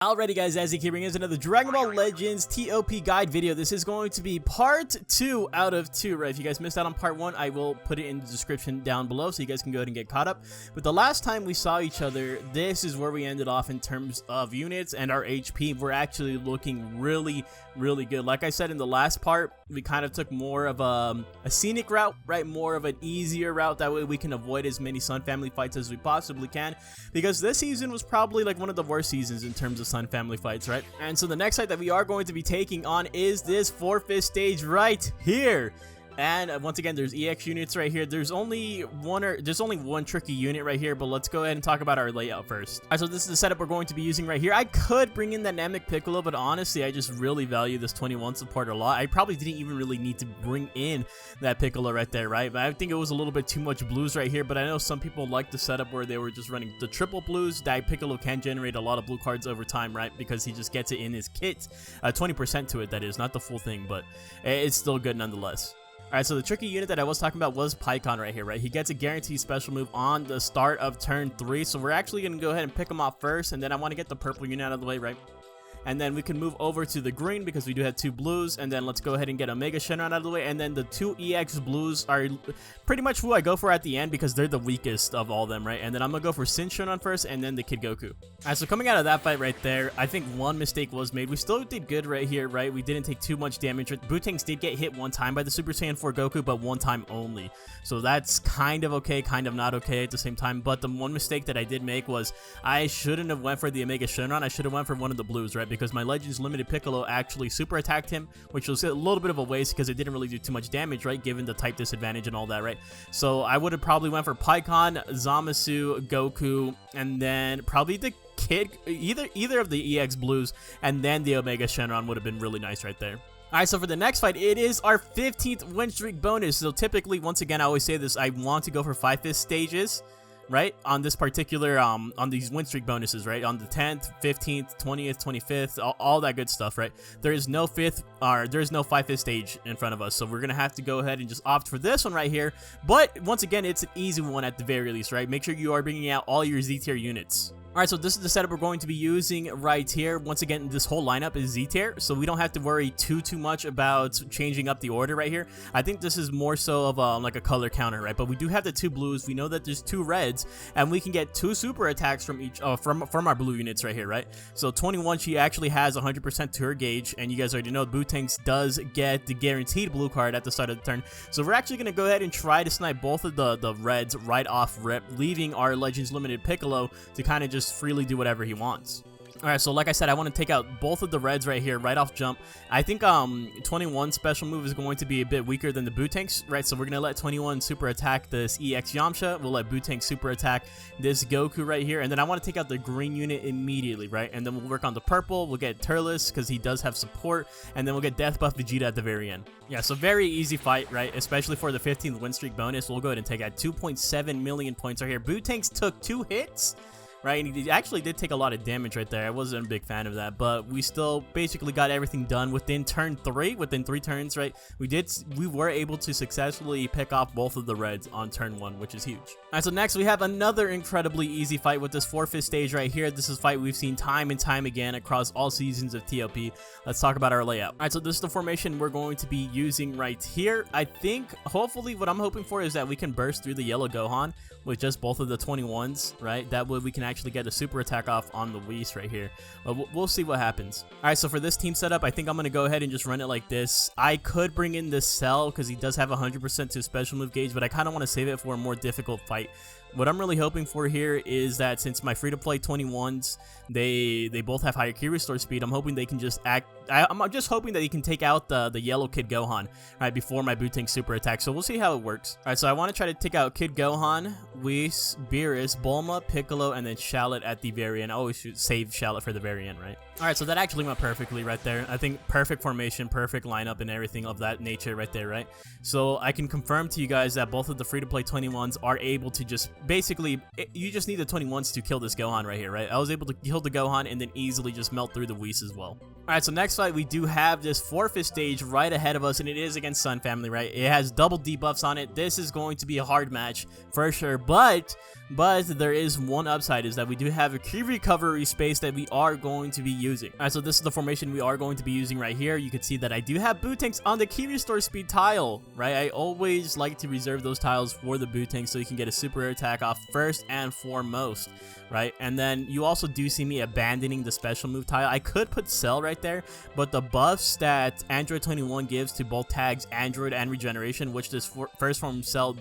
Alrighty guys, as you keep bringing us another Dragon Ball Legends TOP guide video. This is going to be part 2 out of 2, right? If you guys missed out on part 1, I will put it in the description down below so you guys can go ahead and get caught up. But the last time we saw each other, this is where we ended off in terms of units and our HP. We're actually looking really good. Like I said in the last part, we kind of took more of a scenic route, right? More of an easier route. That way we can avoid as many Sun family fights as we possibly can, because this season was probably like one of the worst seasons in terms of Sun family fights, right? And so the next fight that we are going to be taking on is this 4-5 stage right here. And once again, there's EX units right here. There's only one tricky unit right here, but let's go ahead and talk about our layout first. Alright, so this is the setup we're going to be using right here. I could bring in that Namek Piccolo, but honestly, I just really value this 21 support a lot. I probably didn't even really need to bring in that Piccolo right there, right? But I think it was a little bit too much blues right here, but I know some people like the setup where they were just running the triple blues. That Piccolo can generate a lot of blue cards over time, right? Because he just gets it in his kit. 20% to it, that is. Not the full thing, but it's still good nonetheless. Alright, so the tricky unit that I was talking about was Pycon right here, right? He gets a guaranteed special move on the start of turn 3, so we're actually going to go ahead and pick him off first, and then I want to get the purple unit out of the way, right? And then we can move over to the green because we do have 2 blues, and then let's go ahead and get Omega Shenron out of the way, and then the 2 EX blues are pretty much who I go for at the end because they're the weakest of all them, right? And then I'm going to go for Sin Shenron first, and then the Kid Goku. Alright, so coming out of that fight right there, I think one mistake was made. We still did good right here, right? We didn't take too much damage. Bootangs did get hit one time by the Super Saiyan 4 Goku, but one time only. So that's kind of okay, kind of not okay at the same time. But the one mistake that I did make was I shouldn't have went for the Omega Shenron. I should have went for one of the blues, right? Because my Legends Limited Piccolo actually super attacked him, which was a little bit of a waste because it didn't really do too much damage, right? Given the type disadvantage and all that, right? So I would have probably went for Pycon, Zamasu, Goku, and then probably the Kid, either of the EX blues, and then the Omega Shenron would have been really nice right there. Alright, so for the next fight, it is our 15th win streak bonus. So typically, once again, I always say this, I want to go for 5-5 stages, right? On this particular, on these win streak bonuses, right? On the 10th, 15th, 20th, 25th, all that good stuff, right? There is no 5-5 stage in front of us, so we're gonna have to go ahead and just opt for this one right here. But once again, it's an easy one at the very least, right? Make sure you are bringing out all your Z tier units. Alright, so this is the setup we're going to be using right here. Once again, this whole lineup is Z tier, so we don't have to worry too much about changing up the order right here. I think this is more so of like a color counter, right? But we do have the 2 blues. We know that there's 2 reds, and we can get 2 super attacks from each from our blue units right here, right? So 21, she actually has 100% to her gauge, and you guys already know Bootangs does get the guaranteed blue card at the start of the turn. So we're actually going to go ahead and try to snipe both of the reds right off rip, leaving our Legends Limited Piccolo to kind of just freely do whatever he wants. Alright, so like I said, I want to take out both of the reds right here, right off jump. I think 21 special move is going to be a bit weaker than the Bootangs, right? So we're going to let 21 super attack this EX Yamcha. We'll let Bootangs super attack this Goku right here. And then I want to take out the green unit immediately, right? And then we'll work on the purple. We'll get Turles because he does have support. And then we'll get Death Buff Vegeta at the very end. Yeah, so very easy fight, right? Especially for the 15th win streak bonus. We'll go ahead and take out 2.7 million points right here. Bootangs took 2 hits. Right, and he actually did take a lot of damage right there. I wasn't a big fan of that, but we still basically got everything done within turn 3, within 3 turns, right? We were able to successfully pick off both of the reds on turn 1, which is huge. Alright, so next we have another incredibly easy fight with this 4-5 stage right here. This is a fight we've seen time and time again across all seasons of TOP. Let's talk about our layout. Alright, so this is the formation we're going to be using right here. I think, hopefully, what I'm hoping for is that we can burst through the yellow Gohan with just both of the 21s, right? That way we can actually get a super attack off on the Whis right here. But we'll see what happens. Alright, so for this team setup, I think I'm going to go ahead and just run it like this. I could bring in this Cell because he does have 100% to special move gauge, but I kind of want to save it for a more difficult fight. What I'm really hoping for here is that since my free-to-play 21s, they both have higher key restore speed, I'm hoping they can just I'm just hoping that he can take out the yellow Kid Gohan right before my Bootang super attack. So we'll see how it works. Alright, so I want to try to take out Kid Gohan, Whis, Beerus, Bulma, Piccolo, and then Shallot at the very end. I always should save Shallot for the very end, right? Alright, so that actually went perfectly right there. I think perfect formation, perfect lineup, and everything of that nature right there, right? So I can confirm to you guys that both of the free-to-play 21s are able to just basically, you just need the 21s to kill this Gohan right here, right? I was able to kill the Gohan and then easily just melt through the Whis as well. Alright, so next fight, we do have this forfeit stage right ahead of us, and it is against Sun Family, right? It has double debuffs on it. This is going to be a hard match for sure, but there is one upside, is that we do have a key recovery space that we are going to be using. Alright, so this is the formation we are going to be using right here. You can see that I do have boot tanks on the key restore speed tile, right? I always like to reserve those tiles for the boot tanks so you can get a super attack off first and foremost, right? And then you also do see me abandoning the special move tile. I could put Cell right there, but the buffs that Android 21 gives to both tags Android and regeneration, which this first form Cell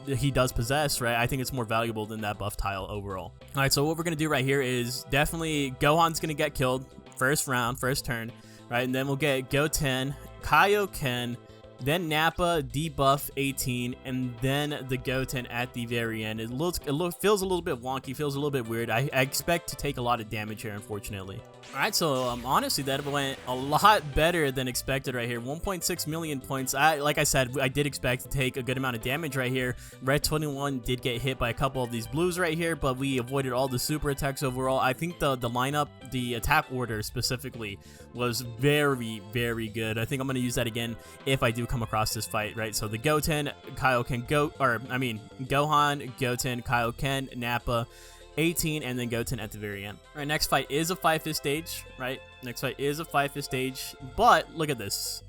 he does possess, right? I think it's more valuable than that buff tile overall. All right, so what we're gonna do right here is definitely Gohan's gonna get killed first round, first turn, right? And then we'll get Goten, Kaioken, then Nappa, debuff 18, and then the Goten at the very end. It feels a little bit wonky, feels a little bit weird. I expect to take a lot of damage here, unfortunately. Alright, so honestly, that went a lot better than expected right here. 1.6 million points. Like I said, I did expect to take a good amount of damage right here. Red 21 did get hit by a couple of these blues right here, but we avoided all the super attacks overall. I think the lineup, the attack order specifically, was very, very good. I think I'm going to use that again if I do come across this fight, right? So the Goten, Kaioken, Gohan, Goten, Kaioken, Nappa, 18, and then Goten at the very end. All right, next fight is a 5-fist stage, right? Next fight is a 5-fist stage, but look at this.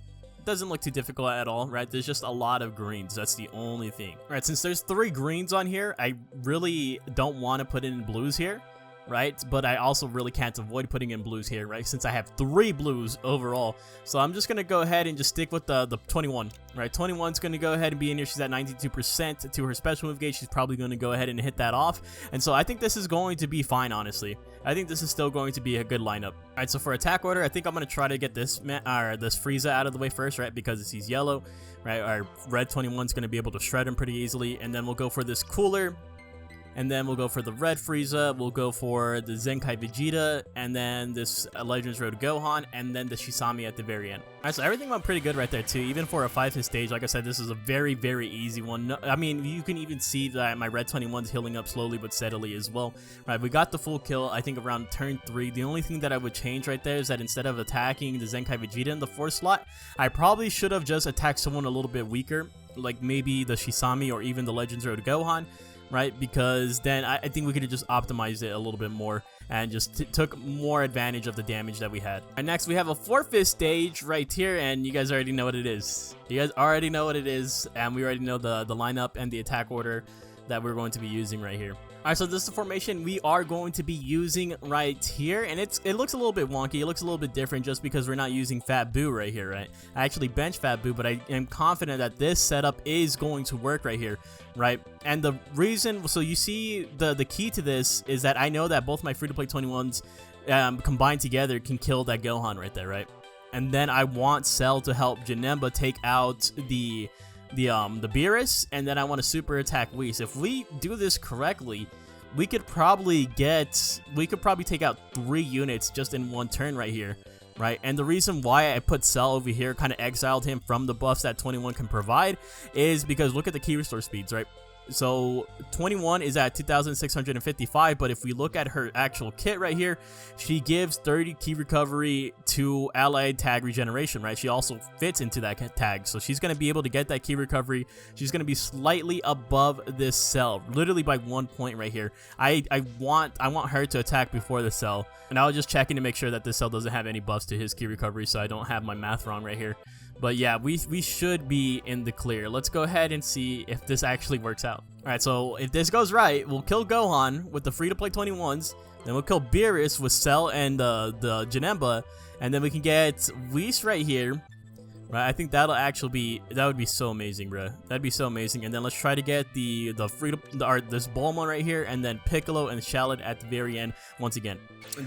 Doesn't look too difficult at all, right? There's just a lot of greens. That's the only thing. All right, since there's 3 greens on here, I really don't want to put in blues here, right? But I also really can't avoid putting in blues here, right? Since I have 3 blues overall. So I'm just going to go ahead and just stick with the 21, right? 21's going to go ahead and be in here. She's at 92% to her special move gauge. She's probably going to go ahead and hit that off. And so I think this is going to be fine, honestly. I think this is still going to be a good lineup. All right, so for attack order, I think I'm going to try to get this Frieza out of the way first, right? Because he's yellow, right? Our red 21's going to be able to shred him pretty easily. And then we'll go for this cooler. And then we'll go for the red Frieza, we'll go for the Zenkai Vegeta, and then this Legends Road Gohan, and then the Shisami at the very end. Alright, so everything went pretty good right there too, even for a 5-hit stage. Like I said, this is a very, very easy one. No, I mean, you can even see that my red 21's healing up slowly but steadily as well. Right, we got the full kill, I think around turn 3. The only thing that I would change right there is that instead of attacking the Zenkai Vegeta in the 4th slot, I probably should have just attacked someone a little bit weaker, like maybe the Shisami or even the Legends Road Gohan. Right, because then I think we could have just optimized it a little bit more and just took more advantage of the damage that we had. And next we have a 4-fist stage right here, and you guys already know what it is. You guys already know what it is, and we already know the lineup and the attack order that we're going to be using right here. Alright, so this is the formation we are going to be using right here, and it looks a little bit wonky, it looks a little bit different just because we're not using Fat Boo right here, right? I actually bench Fat Boo, but I am confident that this setup is going to work right here, right? And the reason, so you see the key to this is that I know that both my free-to-play 21s combined together can kill that Gohan right there, right? And then I want Cell to help Janemba take out the Beerus, and then I want to super attack Whis. If we do this correctly, we could probably take out 3 units just in one turn right here, right? And the reason why I put Cell over here, kind of exiled him from the buffs that 21 can provide, is because look at the key restore speeds, right? So 21 is at 2,655, but if we look at her actual kit right here, she gives 30 key recovery to allied tag regeneration, right? She also fits into that tag, so she's going to be able to get that key recovery. She's going to be slightly above this Cell, literally by 1 point right here. I want her to attack before the Cell, and I was just checking to make sure that this Cell doesn't have any buffs to his key recovery, so I don't have my math wrong right here. But yeah, we should be in the clear. Let's go ahead and see if this actually works out. Alright, so if this goes right, we'll kill Gohan with the free-to-play 21s. Then we'll kill Beerus with Cell and the Janemba. And then we can get Whis right here. Right, I think that would be so amazing, bro. That'd be so amazing. And then let's try to get this Bulma right here, and then Piccolo and Shallot at the very end once again.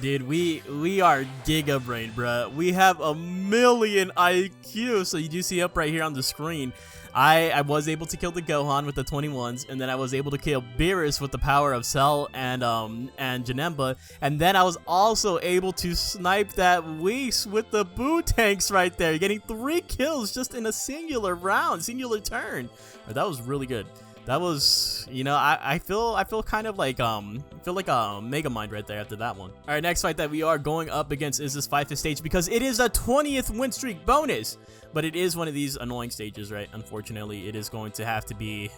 Dude, we are Giga Brain, bro. We have 1,000,000 IQ. So you do see up right here on the screen, I was able to kill the Gohan with the 21s, and then I was able to kill Beerus with the power of Cell and Janemba, and then I was also able to snipe that Whis with the Boo tanks right there, getting 3 kills just in a singular round, singular turn. That was really good. That was, you know, I feel kind of like feel like a Mega Mind right there after that one. All right, next fight that we are going up against is this 5th stage because it is a 20th win streak bonus, but it is one of these annoying stages, right? Unfortunately, it is going to have to be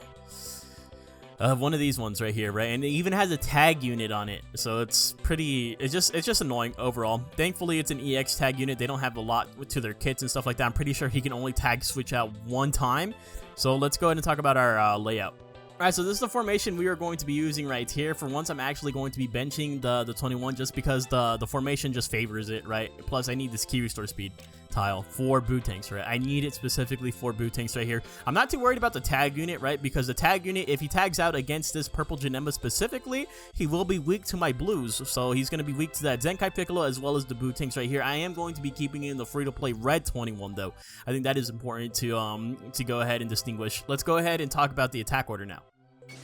one of these ones right here, right? And it even has a tag unit on it, so it's just annoying overall. Thankfully, it's an EX tag unit. They don't have a lot to their kits and stuff like that. I'm pretty sure he can only tag switch out one time. So let's go ahead and talk about our layout. All right, so this is the formation we are going to be using right here. For once, I'm actually going to be benching the 21 just because the formation just favors it, right? Plus, I need this key restore speed tile for boot tanks, right? I need it specifically for boot tanks right here. I'm not too worried about the tag unit, right? Because the tag unit, if he tags out against this purple Janemba specifically, he will be weak to my blues. So he's going to be weak to that Zenkai Piccolo as well as the boot tanks right here. I am going to be keeping in the free-to-play red 21 though. I think that is important to go ahead and distinguish. Let's go ahead and talk about the attack order now.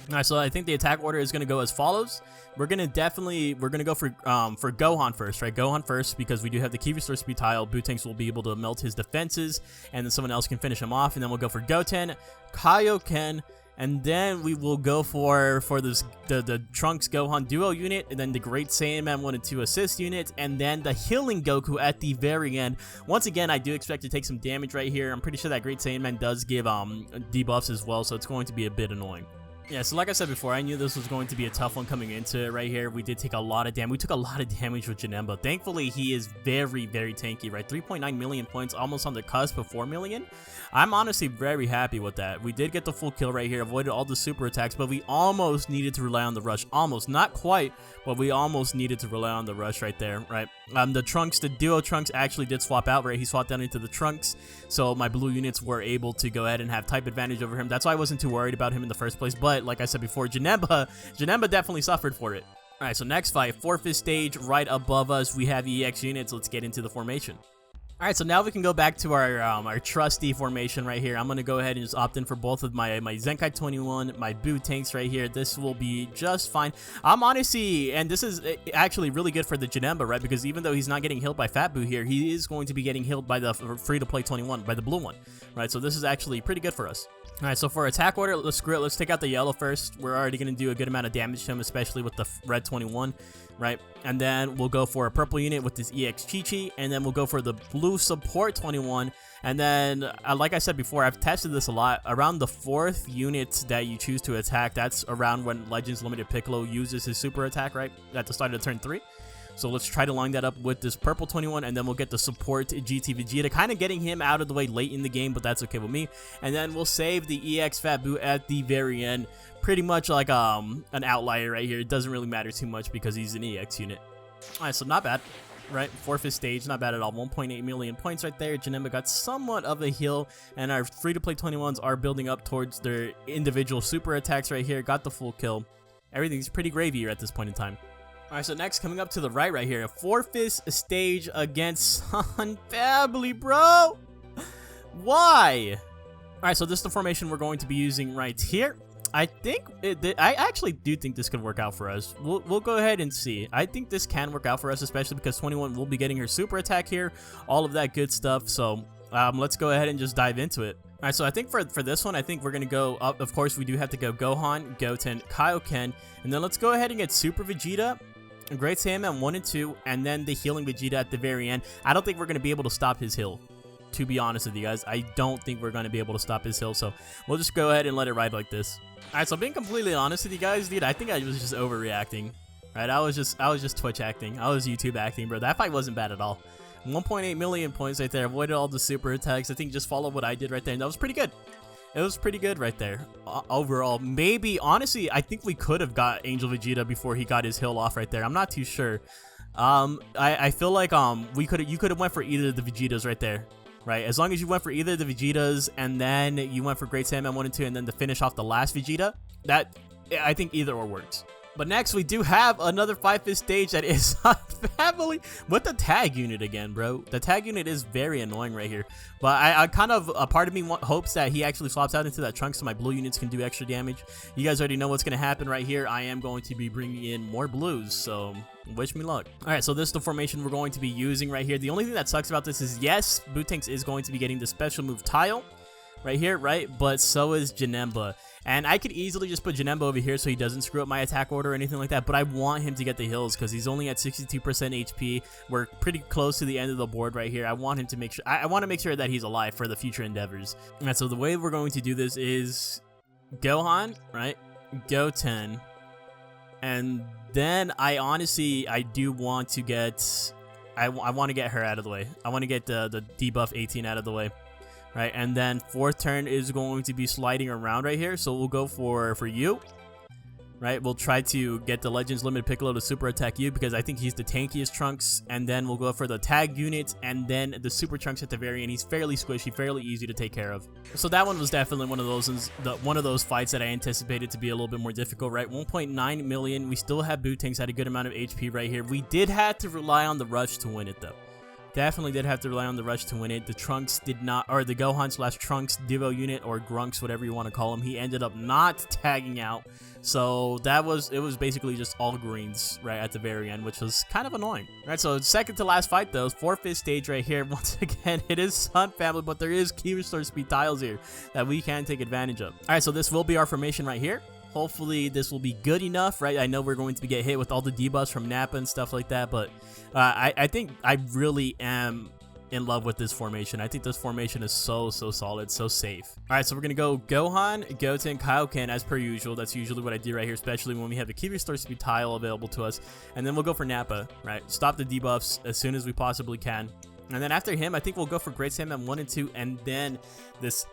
All right, so I think the attack order is going to go as follows. We're going to go for Gohan first, right? Gohan first because we do have the key restore speed tile. Boot tanks will be able to melt his defenses, and then someone else can finish him off. And then we'll go for Goten, Kaioken, and then we will go for this the Trunks Gohan duo unit, and then the Great Saiyaman 1 and 2 assist unit, and then the healing Goku at the very end. Once again, I do expect to take some damage right here. I'm pretty sure that Great Saiyaman does give debuffs as well, so it's going to be a bit annoying. Yeah, so like I said before, I knew this was going to be a tough one coming into it right here. We did take a lot of damage. We took a lot of damage with Janemba. Thankfully, he is very, very tanky, right? 3.9 million points, almost on the cusp of 4 million. I'm honestly very happy with that. We did get the full kill right here, avoided all the super attacks, but we almost needed to rely on the rush. Almost, not quite, but we almost needed to rely on the rush right there, right? The Trunks, the duo Trunks actually did swap out, right? He swapped down into the Trunks, so my blue units were able to go ahead and have type advantage over him. That's why I wasn't too worried about him in the first place, but like I said before, Janemba definitely suffered for it. All right, so next fight, 4th stage, right above us, we have EX units. Let's get into the formation. All right, so now we can go back to our trusty formation right here. I'm going to go ahead and just opt in for both of my Zenkai 21, my boot tanks right here. This will be just fine. I'm honestly, and this is actually really good for the Janemba, right? Because even though he's not getting healed by Fat Boo here, he is going to be getting healed by the free-to-play 21, by the blue one, right? So this is actually pretty good for us. All right, so for attack order, let's take out the yellow first. We're already going to do a good amount of damage to him, especially with the red 21, right? And then we'll go for a purple unit with this EX Chi-Chi, and then we'll go for the blue support 21. And then, like I said before, I've tested this a lot. Around the 4th unit that you choose to attack, that's around when Legends Limited Piccolo uses his super attack, right? At the start of turn 3. So let's try to line that up with this purple 21, and then we'll get the support GT Vegeta, kind of getting him out of the way late in the game, but that's okay with me. And then we'll save the EX Fat Boo at the very end, pretty much like an outlier right here. It doesn't really matter too much because he's an EX unit. All right, so not bad, right? 4th stage, not bad at all. 1.8 million points right there. Janemba got somewhat of a heal, and our free-to-play 21s are building up towards their individual super attacks right here. Got the full kill. Everything's pretty gravy at this point in time. All right, so next, coming up to the right here, 4th stage against Sun Family, bro. Why? All right, so this is the formation we're going to be using right here. I actually do think this could work out for us. We'll go ahead and see. I think this can work out for us, especially because 21 will be getting her super attack here, all of that good stuff. So let's go ahead and just dive into it. All right, so I think for this one, I think we're going to go up. Of course, we do have to go Gohan, Goten, Kaioken, and then let's go ahead and get Super Vegeta, Great Saiyaman 1 and 2, and then the healing Vegeta at the very end. I don't think we're going to be able to stop his heal, to be honest with you guys. I don't think we're going to be able to stop his heal, so we'll just go ahead and let it ride like this. All right, so being completely honest with you guys, dude, I think I was just overreacting, right? I was just Twitch acting. I was YouTube acting, bro. That fight wasn't bad at all. 1.8 million points right there. Avoided all the super attacks. I think just follow what I did right there, and that was pretty good. It was pretty good right there. Overall, maybe, honestly, I think we could have got Angel Vegeta before he got his heal off right there. I'm not too sure. I feel like you could have went for either of the Vegetas right there, right? As long as you went for either of the Vegetas and then you went for Great Saiyaman 1 and 2 and then to finish off the last Vegeta, I think either or works. But next, we do have another 5th stage that is Family with the tag unit again, bro. The tag unit is very annoying right here. But I kind of, a part of me hopes that he actually swaps out into that Trunks so my blue units can do extra damage. You guys already know what's going to happen right here. I am going to be bringing in more blues, so wish me luck. All right, so this is the formation we're going to be using right here. The only thing that sucks about this is, yes, Boot Tanks is going to be getting the special move tile, right here, right? But so is Janemba. And I could easily just put Janemba over here so he doesn't screw up my attack order or anything like that, but I want him to get the hills because he's only at 62% HP. We're pretty close to the end of the board right here. I want him to make sure, I want to make sure that he's alive for the future endeavors. And so the way we're going to do this is Gohan, right? Goten. And then I do want to get, I want to get her out of the way. I want to get the debuff 18 out of the way. Right, and then fourth turn is going to be sliding around right here, so we'll go for you. Right, we'll try to get the Legends Limited Piccolo to super attack you because I think he's the tankiest Trunks, and then we'll go for the tag unit and then the Super Trunks at the very end. He's fairly squishy, fairly easy to take care of. So that one was definitely one of those fights that I anticipated to be a little bit more difficult. Right, 1.9 million. We still have Bootanks had a good amount of HP right here. We did have to rely on the rush to win it though. Definitely did have to rely on the rush to win it. The Trunks did not, or the Gohan/Trunks Divo unit, or Grunks, whatever you want to call him, he ended up not tagging out. So it was basically just all greens right at the very end, which was kind of annoying. All right, so second to last fight though, 4th stage right here. Once again, it is Sun Family, but there is key restore speed tiles here that we can take advantage of. All right, so this will be our formation right here. Hopefully this will be good enough, right? I know we're going to get hit with all the debuffs from Nappa and stuff like that, but I think I really am in love with this formation. I think this formation is so solid, so safe. All right, so we're gonna go Gohan, Goten, Kaioken as per usual. That's usually what I do right here, especially when we have the key restore speed tile available to us. And then we'll go for Nappa, right? Stop the debuffs as soon as we possibly can. And then after him, I think we'll go for Great Saiyaman 1 and 2, and then this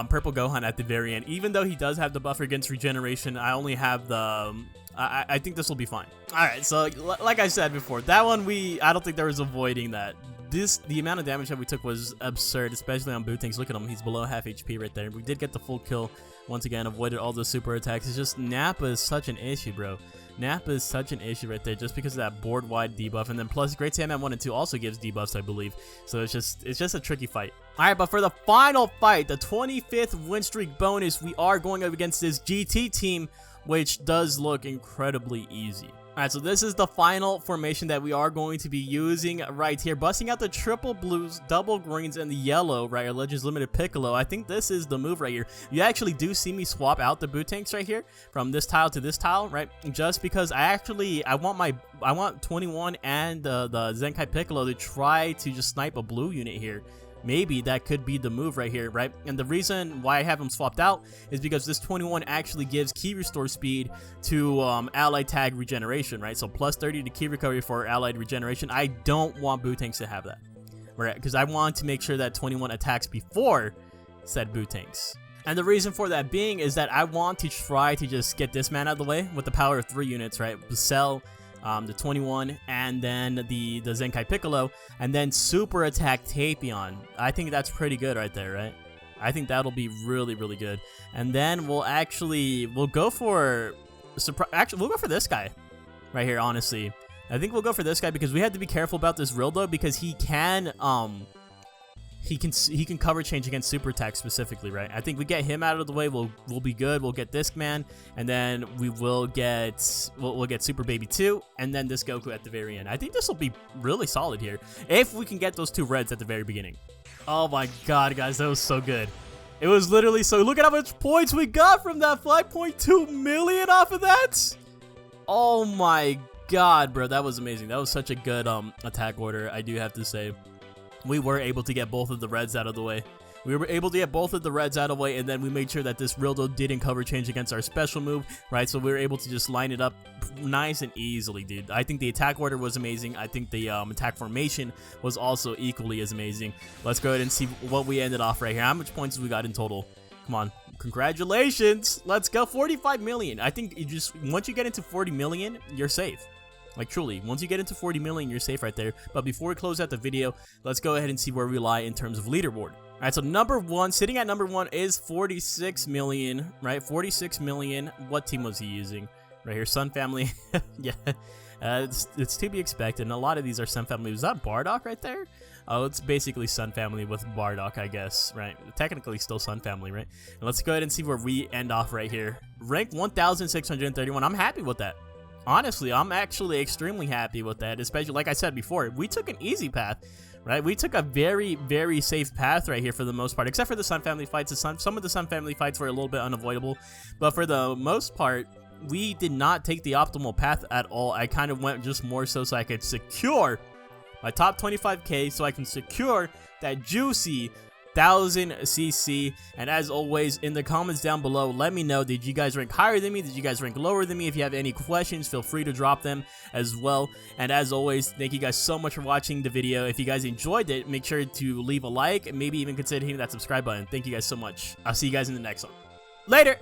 purple Gohan at the very end. Even though he does have the buffer against regeneration, I only have the I think this will be fine. All right, so like I said before, that one I don't think there was avoiding that. The amount of damage that we took was absurd, especially on Bootanks. Look at him, he's below half HP right there. We did get the full kill once again, avoided all the super attacks. It's just Nappa is such an issue, bro. Nappa is such an issue right there just because of that board-wide debuff, and then plus Great Saiyaman 1 and 2 also gives debuffs, I believe. So it's just a tricky fight. All right, but for the final fight, the 25th win streak bonus, we are going up against this GT team, which does look incredibly easy. All right, so this is the final formation that we are going to be using right here. Busting out the triple blues, double greens, and the yellow, right? Our Legends Limited Piccolo. I think this is the move right here. You actually do see me swap out the Bootanks right here from this tile to this tile, right? Just because I want 21 and the Zenkai Piccolo to try to just snipe a blue unit here. Maybe that could be the move right here, right? And the reason why I have him swapped out is because this 21 actually gives key restore speed to allied tag regeneration, right? So plus 30 to key recovery for allied regeneration. I don't want Bootanks to have that, right? Because I want to make sure that 21 attacks before said Bootanks. And the reason for that being is that I want to try to just get this man out of the way with the power of 3 units, right? Cell, the 21, and then the Zenkai Piccolo, and then super attack Tapion. I think that's pretty good right there, right? I think that'll be really good. And then we'll go for this guy right here, honestly. I think we'll go for this guy because we have to be careful about this Rildo because he can cover change against super attack specifically, right? I think we get him out of the way, we'll be good. We'll get this man, and then we'll get Super Baby 2, and then this Goku at the very end. I think this will be really solid here if we can get those 2 reds at the very beginning. Oh my god, guys, that was so good. It was literally so. Look at how much points we got from that. 5.2 million off of that. Oh my god, bro, that was amazing. That was such a good attack order, I do have to say. We were able to get both of the reds out of the way. We were able to get both of the reds out of the way, and then we made sure that this Rildo didn't cover change against our special move, right? So we were able to just line it up nice and easily, dude. I think the attack order was amazing. I think the attack formation was also equally as amazing. Let's go ahead and see what we ended off right here. How much points we got in total? Come on. Congratulations. Let's go. 45 million. I think once you get into 40 million, you're safe. Like, truly, once you get into 40 million, you're safe right there. But before we close out the video, let's go ahead and see where we lie in terms of leaderboard. All right, so sitting at number 1 is 46 million, right? 46 million. What team was he using? Right here, Sun Family. Yeah, it's to be expected. And a lot of these are Sun Family. Was that Bardock right there? Oh, it's basically Sun Family with Bardock, I guess, right? Technically still Sun Family, right? And let's go ahead and see where we end off right here. Rank 1,631. I'm happy with that. honestly, I'm actually extremely happy with that, especially like I said before, we took an easy path, right? We took a very, very safe path right here for the most part, except for the Sun family fights. Some of the Sun family fights were a little bit unavoidable, but for the most part, we did not take the optimal path at all. I kind of went just more so I could secure my top 25k, so I can secure that juicy 1000cc. And as always, in the comments down below, let me know, did you guys rank higher than me? Did you guys rank lower than me? If you have any questions, feel free to drop them as well. And as always, thank you guys so much for watching the video. If you guys enjoyed it, make sure to leave a like and maybe even consider hitting that subscribe button. Thank you guys so much. I'll see you guys in the next one. Later.